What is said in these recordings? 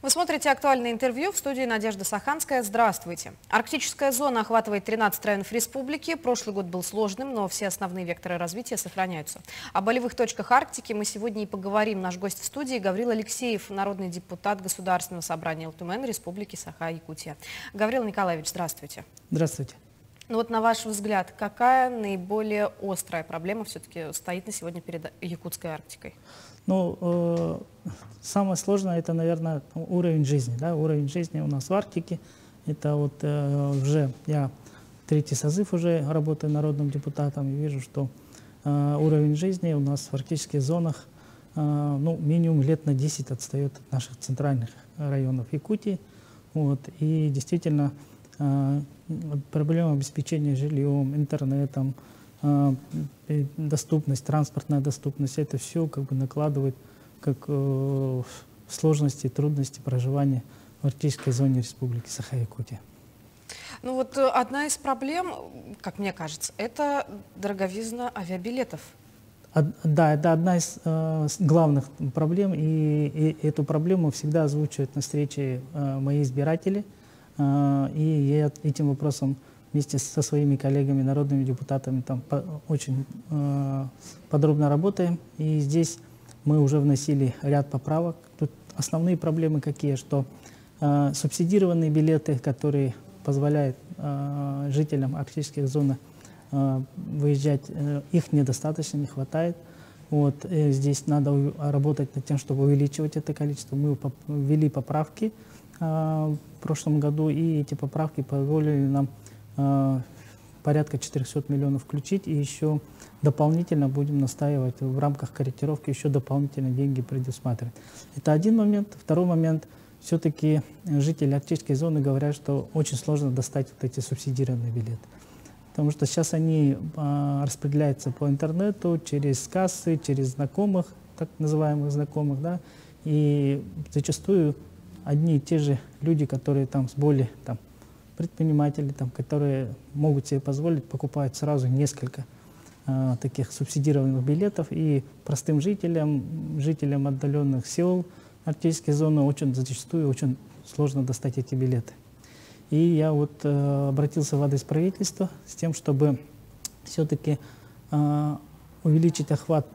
Вы смотрите «Актуальное интервью», в студии Надежда Саханская. Здравствуйте. Арктическая зона охватывает 13 районов республики. Прошлый год был сложным, но все основные векторы развития сохраняются. О болевых точках Арктики мы сегодня и поговорим. Наш гость в студии Гаврил Алексеев, народный депутат Государственного собрания ЛТМН Республики Саха-Якутия. Гаврил Николаевич, здравствуйте. Здравствуйте. Ну вот на ваш взгляд, какая наиболее острая проблема все-таки стоит на сегодня перед якутской Арктикой? Ну, самое сложное — это, наверное, уровень жизни. Да? Уровень жизни у нас в Арктике. Это вот уже я третий созыв уже работаю народным депутатом и вижу, что уровень жизни у нас в арктических зонах ну, минимум лет на 10 отстает от наших центральных районов Якутии. Вот. И действительно проблема обеспечения жильем, интернетом, доступность, транспортная доступность, это все как бы накладывает как сложности, трудности проживания в арктической зоне Республики Саха-Якутия. Ну вот одна из проблем, как мне кажется, это дороговизна авиабилетов. Да, это одна из главных проблем, и эту проблему всегда озвучивают на встрече мои избиратели, и я этим вопросом вместе со своими коллегами, народными депутатами, там очень подробно работаем. И здесь мы уже вносили ряд поправок. Тут основные проблемы какие, что субсидированные билеты, которые позволяют жителям арктических зон выезжать, их недостаточно, не хватает. Вот, здесь надо работать над тем, чтобы увеличивать это количество. Мы ввели поправки в прошлом году, и эти поправки позволили нам порядка 400 миллионов включить, и еще дополнительно будем настаивать в рамках корректировки, еще дополнительно деньги предусматривать. Это один момент. Второй момент. Все-таки жители арктической зоны говорят, что очень сложно достать вот эти субсидированные билеты. Потому что сейчас они распределяются по интернету, через кассы, через знакомых, так называемых знакомых, да, и зачастую одни и те же люди, которые там с более предприниматели, которые могут себе позволить, покупают сразу несколько таких субсидированных билетов, и простым жителям отдаленных сел арктической зоны зачастую очень сложно достать эти билеты. И я вот обратился в адрес правительства с тем, чтобы все-таки увеличить охват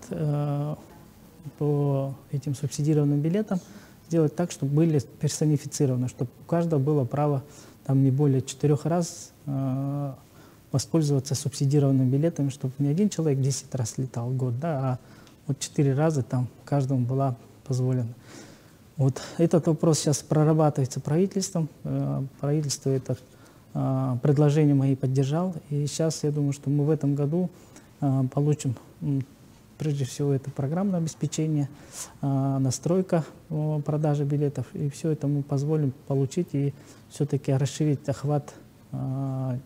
по этим субсидированным билетам, сделать так, чтобы были персонифицированы, чтобы у каждого было право не более 4 раз воспользоваться субсидированными билетами, чтобы не один человек 10 раз летал в год, да, а вот 4 раза каждому была позволена. Вот этот вопрос сейчас прорабатывается правительством. Правительство это предложение мои поддержал. И сейчас я думаю, что мы в этом году получим, прежде всего, это программное обеспечение, настройка продажи билетов. И все это мы позволим получить и все-таки расширить охват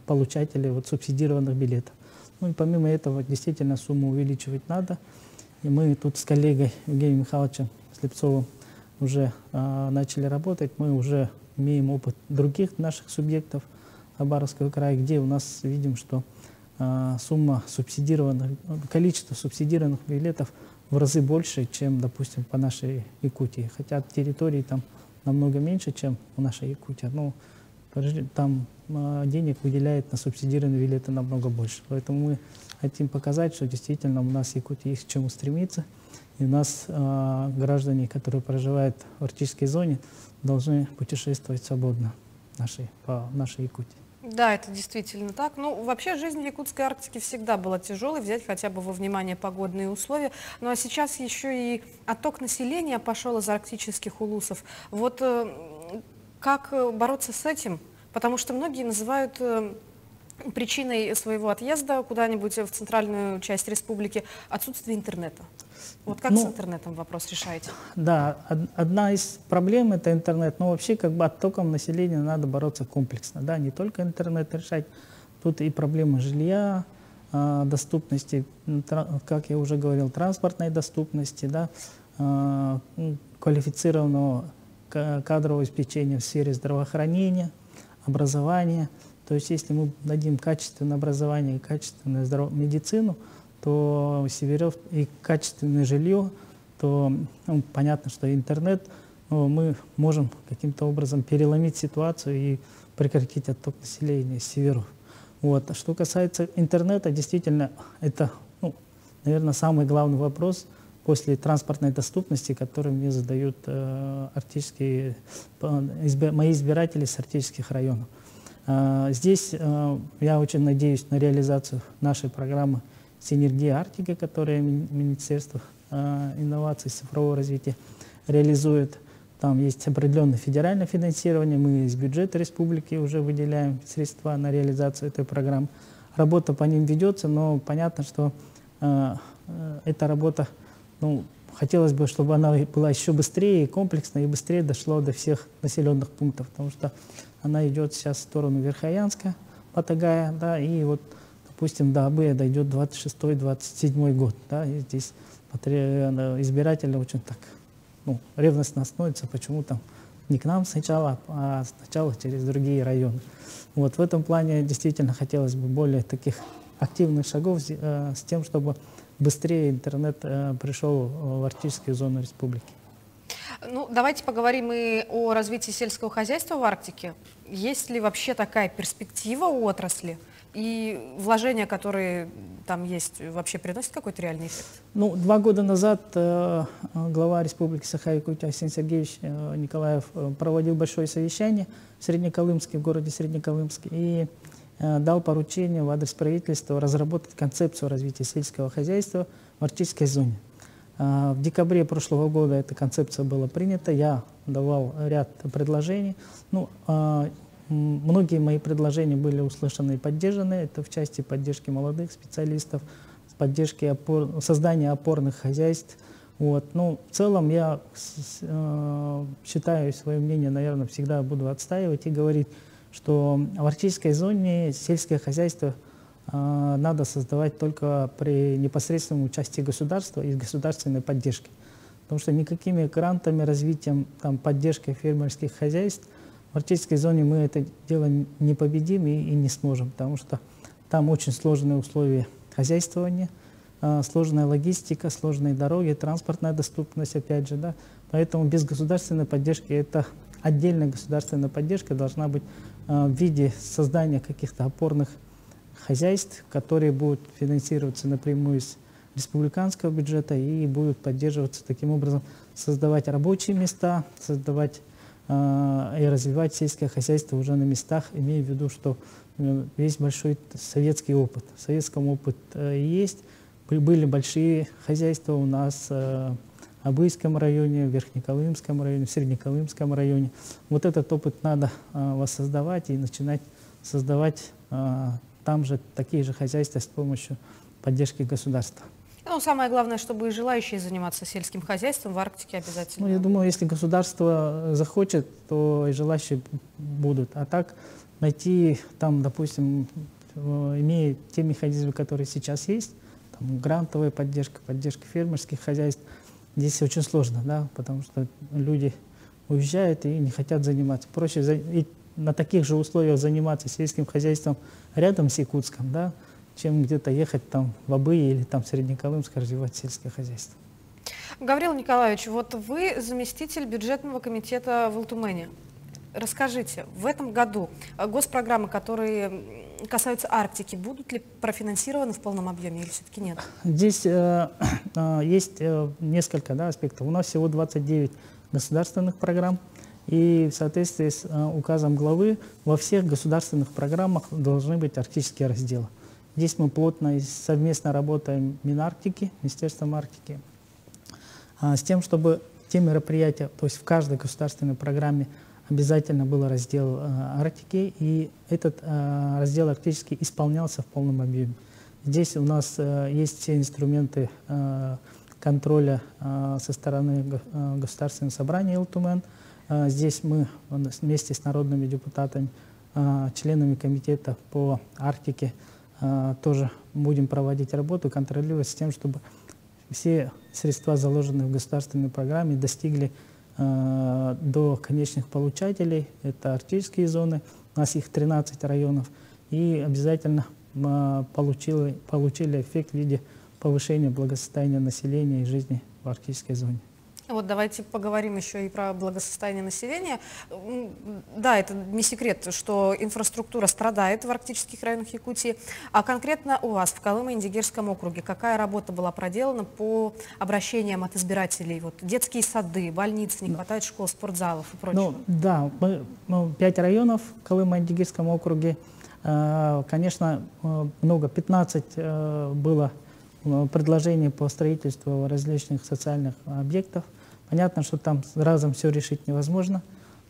получателей субсидированных билетов. Ну и помимо этого, действительно, сумму увеличивать надо. И мы тут с коллегой Евгением Михайловичем Слепцовым уже начали работать. Мы уже имеем опыт других наших субъектов Хабаровского края, где у нас видим, что сумма субсидированных, количество субсидированных билетов в разы больше, чем, допустим, по нашей Якутии. Хотя территории там намного меньше, чем у нашей Якутии. Но там денег выделяет на субсидированные билеты намного больше. Поэтому мы хотим показать, что действительно у нас в Якутии есть к чему стремиться. И у нас граждане, которые проживают в арктической зоне, должны путешествовать свободно по нашей Якутии. Да, это действительно так. Ну, вообще жизнь в якутской Арктике всегда была тяжелой, взять хотя бы во внимание погодные условия. Ну, а сейчас еще и отток населения пошел из арктических улусов. Вот как бороться с этим? Потому что многие называют причиной своего отъезда куда-нибудь в центральную часть республики отсутствие интернета. Вот как с интернетом вопрос решаете? Да, одна из проблем — это интернет. Но вообще оттоком населения надо бороться комплексно. Да? Не только интернет решать, тут и проблемы жилья, доступности, как я уже говорил, транспортной доступности, да? Квалифицированного кадрового обеспечения в сфере здравоохранения, образования. То есть если мы дадим качественное образование и качественную медицину, то и качественное жилье, то понятно, что интернет мы можем каким-то образом переломить ситуацию и прекратить отток населения с северов. Вот. А что касается интернета, действительно, это, ну, наверное, самый главный вопрос после транспортной доступности, который мне задают мои избиратели с арктических районов. Здесь я очень надеюсь на реализацию нашей программы «Синергия Арктики», которую Министерство инноваций и цифрового развития реализует. Там есть определенное федеральное финансирование, мы из бюджета республики уже выделяем средства на реализацию этой программы. Работа по ним ведется, но понятно, что эта работа, ну, хотелось бы, чтобы она была еще быстрее и комплексная, и быстрее дошла до всех населенных пунктов, потому что она идет сейчас в сторону Верхоянска, Патагая, да, и вот, допустим, до Абыя дойдет 26-27 год, да, и здесь избиратели очень так, ну, ревностно относятся, почему там не к нам сначала, а сначала через другие районы. Вот в этом плане действительно хотелось бы более таких активных шагов с тем, чтобы быстрее интернет пришел в арктическую зону республики. Ну, давайте поговорим и о развитии сельского хозяйства в Арктике. Есть ли вообще такая перспектива у отрасли? И вложения, которые там есть, вообще приносят какой-то реальный эффект? Ну, 2 года назад глава Республики Саха-Якутия Арсений Сергеевич Николаев проводил большое совещание в Среднеколымске, в городе Среднеколымске, и дал поручение в адрес правительства разработать концепцию развития сельского хозяйства в арктической зоне. В декабре прошлого года эта концепция была принята, я давал ряд предложений. Ну, многие мои предложения были услышаны и поддержаны. Это в части поддержки молодых специалистов, поддержки создания опорных хозяйств. Вот. Ну, в целом я считаю, свое мнение, наверное, всегда буду отстаивать и говорить, что в арктической зоне сельское хозяйство надо создавать только при непосредственном участии государства и государственной поддержки. Потому что никакими грантами, развитием, поддержкой фермерских хозяйств в арктической зоне мы это дело не победим и не сможем, потому что там очень сложные условия хозяйствования, сложная логистика, сложные дороги, транспортная доступность, опять же, да. Поэтому без государственной поддержки, это отдельная государственная поддержка должна быть в виде создания каких-то опорных хозяйств, которые будут финансироваться напрямую из республиканского бюджета и будут поддерживаться таким образом, создавать рабочие места, создавать и развивать сельское хозяйство уже на местах, имея в виду, что есть большой советский опыт. В советском опыт есть, были большие хозяйства у нас в Абыйском районе, в Верхнеколымском районе, в Среднеколымском районе. Вот этот опыт надо воссоздавать и начинать создавать там же такие же хозяйства с помощью поддержки государства. Ну, самое главное, чтобы и желающие заниматься сельским хозяйством в Арктике обязательно. Ну, я думаю, если государство захочет, то и желающие будут. А так найти там, допустим, имея те механизмы, которые сейчас есть, там, грантовая поддержка, поддержка фермерских хозяйств, здесь очень сложно, да, потому что люди уезжают и не хотят заниматься. Проще и на таких же условиях заниматься сельским хозяйством рядом с Якутском, да, чем где-то ехать там в Абые или там в Среднеколымск развивать сельское хозяйство. Гаврил Николаевич, вот вы заместитель бюджетного комитета в Ултумене. Расскажите, в этом году госпрограммы, которые касаются Арктики, будут ли профинансированы в полном объеме или все-таки нет? Здесь есть несколько, да, аспектов. У нас всего 29 государственных программ. И в соответствии с указом главы во всех государственных программах должны быть арктические разделы. Здесь мы плотно и совместно работаем Минарктики, Министерством Арктики, с тем, чтобы те мероприятия, то есть в каждой государственной программе обязательно был раздел Арктики, и этот раздел арктический исполнялся в полном объеме. Здесь у нас есть все инструменты контроля со стороны Государственного собрания Ултумен. Здесь мы вместе с народными депутатами, членами комитета по Арктике тоже будем проводить работу, контролировать с тем, чтобы все средства, заложенные в государственной программе, достигли до конечных получателей. Это арктические зоны, у нас их 13 районов, и обязательно получили эффект в виде повышения благосостояния населения и жизни в арктической зоне. Вот давайте поговорим еще и про благосостояние населения. Да, это не секрет, что инфраструктура страдает в арктических районах Якутии. А конкретно у вас в Колымо-Индигирском округе какая работа была проделана по обращениям от избирателей? Вот детские сады, больницы, не хватает школ, спортзалов и прочего. Ну, да, 5 районов в Колымо-Индигирском округе. Конечно, много, 15 было предложений по строительству различных социальных объектов. Понятно, что там разом все решить невозможно,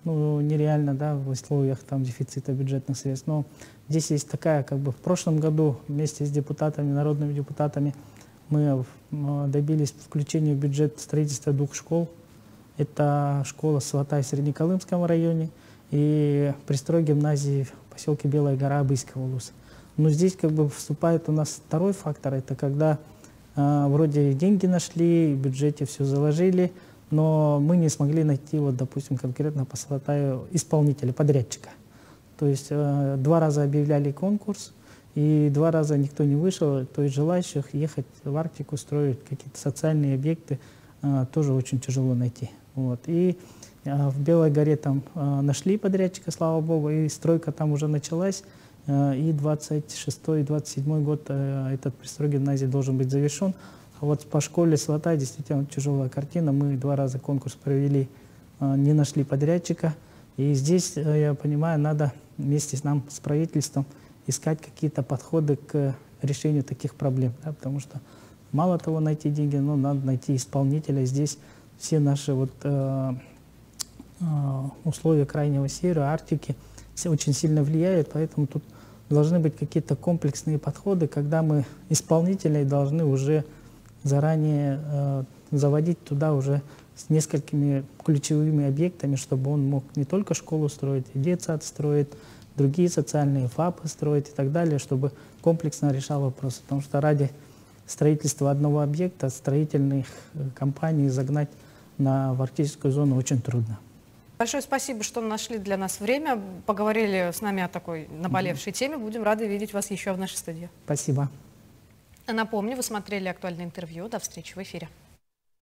ну, нереально, да, в условиях там дефицита бюджетных средств. Но здесь есть такая, как бы в прошлом году вместе с депутатами, народными депутатами, мы добились включения в бюджет строительства 2 школ. Это школа Сватай в Среднеколымском районе и пристрой гимназии в поселке Белая гора Абыйского улуса. Но здесь как бы вступает у нас второй фактор, это когда вроде деньги нашли, в бюджете все заложили, но мы не смогли найти, вот, допустим, конкретно по Сватаю исполнителя, подрядчика. То есть 2 раза объявляли конкурс, и 2 раза никто не вышел, то есть желающих ехать в Арктику, строить какие-то социальные объекты тоже очень тяжело найти. Вот. И в Белой горе там нашли подрядчика, слава богу, и стройка там уже началась. И 26-27 год этот пристрой гимназии должен быть завершен. А вот по школе Сватай действительно тяжелая картина. Мы 2 раза конкурс провели, не нашли подрядчика. И здесь, я понимаю, надо вместе с нам, с правительством, искать какие-то подходы к решению таких проблем. Да, потому что мало того найти деньги, но надо найти исполнителя. Здесь все наши вот, условия крайнего севера, Арктики, все очень сильно влияют, поэтому тут должны быть какие-то комплексные подходы, когда мы исполнителей должны уже заранее заводить туда уже с несколькими ключевыми объектами, чтобы он мог не только школу строить, и детсад строить, другие социальные ФАПы строить и так далее, чтобы комплексно решал вопрос. Потому что ради строительства одного объекта строительных компаний загнать в арктическую зону очень трудно. Большое спасибо, что нашли для нас время, поговорили с нами о такой наболевшей теме. Будем рады видеть вас еще в нашей студии. Спасибо. Напомню, вы смотрели актуальное интервью. До встречи в эфире.